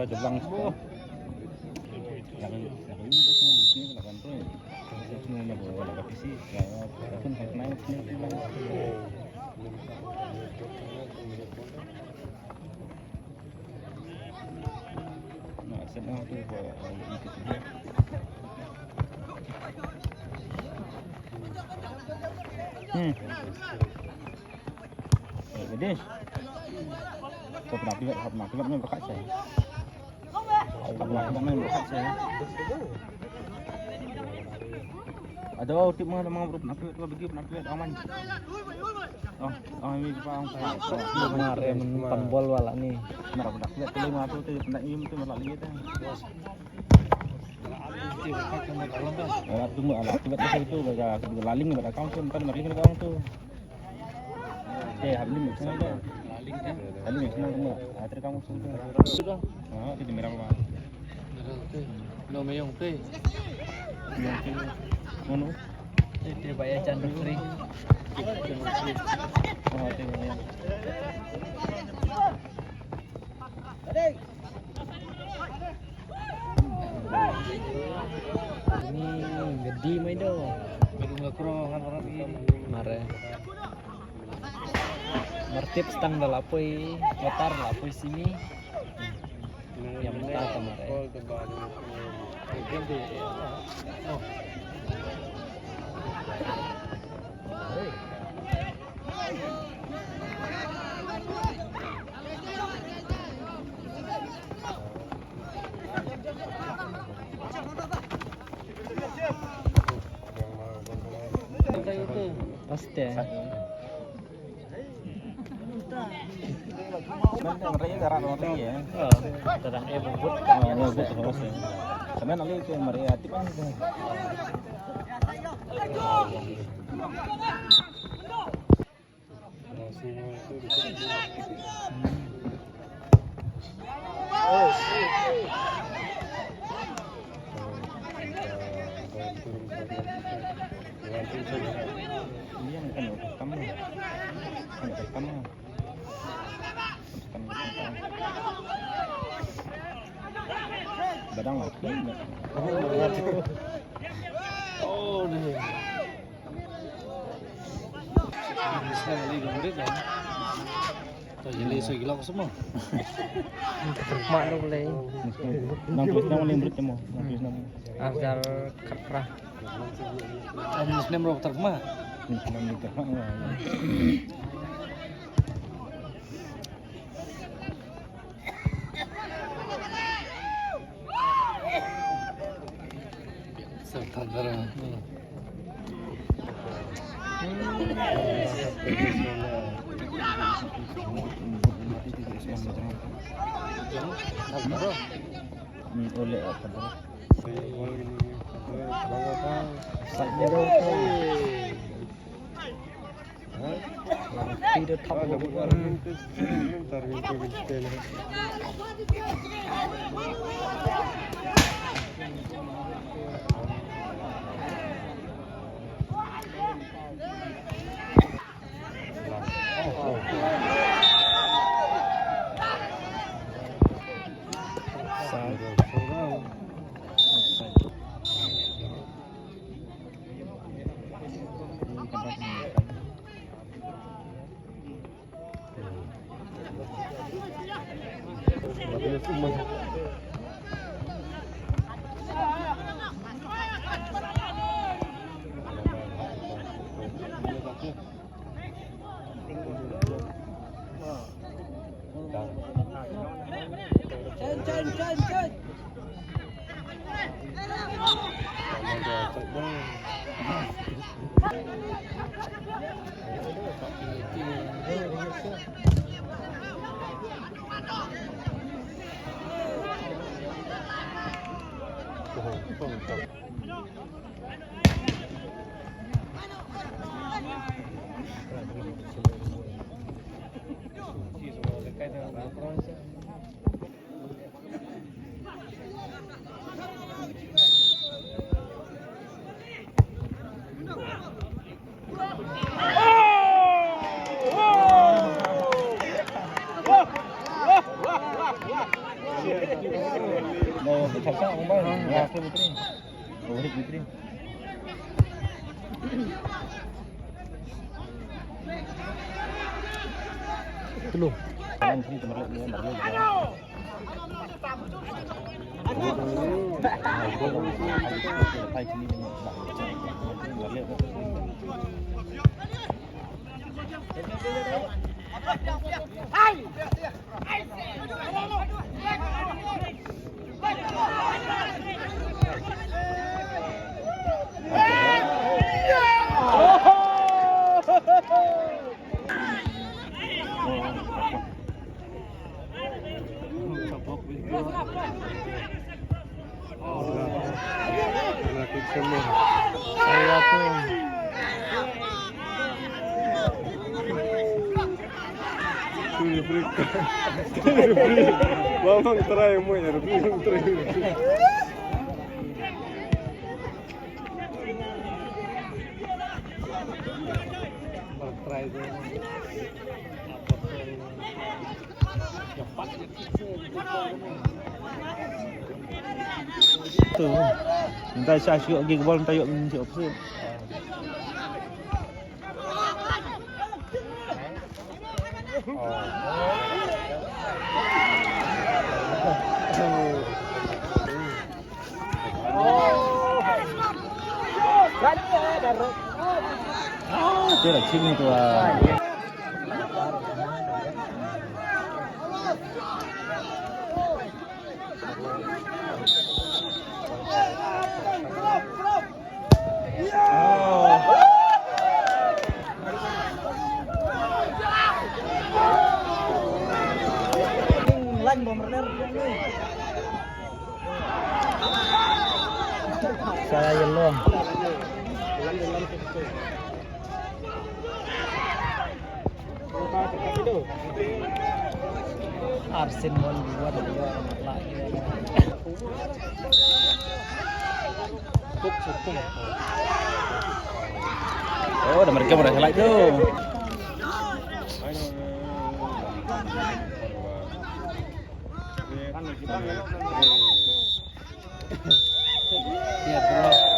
jeblang semua. Jangan itu semua di sini lakukan tuh. Semua mau lakukan visi, ya pun harus naik sini. Nah, senang tuh kalau itu juga. Jadi, kau pernah lihat berkat saya. Pernah berkat saya. Ada tip mana memang pernah lihat aman. Ini pang kemarin pembol wala nih. Merah pernah lihat tuh 5 tuh pernah itu malah lihat. Alat tunggu alat tiba itu baga laling pada account tuh kan mereka account tuh. Habis macam ada. Laling macam mana? Ada kamu sudah. Itu merah apa? No mayong teh. Mana? Dia bayar candu free. Itu merah. Ini gede main dong. Belum kerongan orang ini. Mare. Martip stang dalapoi, motor lapoi sini. Yang mentah kemarin. Oh. Pasti ya. Sebenarnya mereka garak orang ya. Tadang bubut. Bubut terus ya. Sebenarnya nanti itu yang mereka tip kan itu. Ini yang kan kamu. Kamu. Badang lagi. Oh, deh. Bisa lagi murid kan. Jadi segila kok semua. Mak lu boleh. 60 nama murid kamu. 60 nama. Afdal Kaprah. Muslim roh terma. Muslim terma. Santara. Oleh apa tu? Tidak tahu. Mau bercakap apa bang? Ya, aku putri. Oh, putri. Belum. Jangan sini teman lihat dia, Saya pun. Mamang try mo ya, try. Try itu. tuh. Entah saya syuk lagi ke bola tayuk siap apa. Dia là chim itu ah. Lanh bomber saya yellow. Arsen mon buat dia lagi. Oh, udah mereka udah selesai tuh. Siap bro.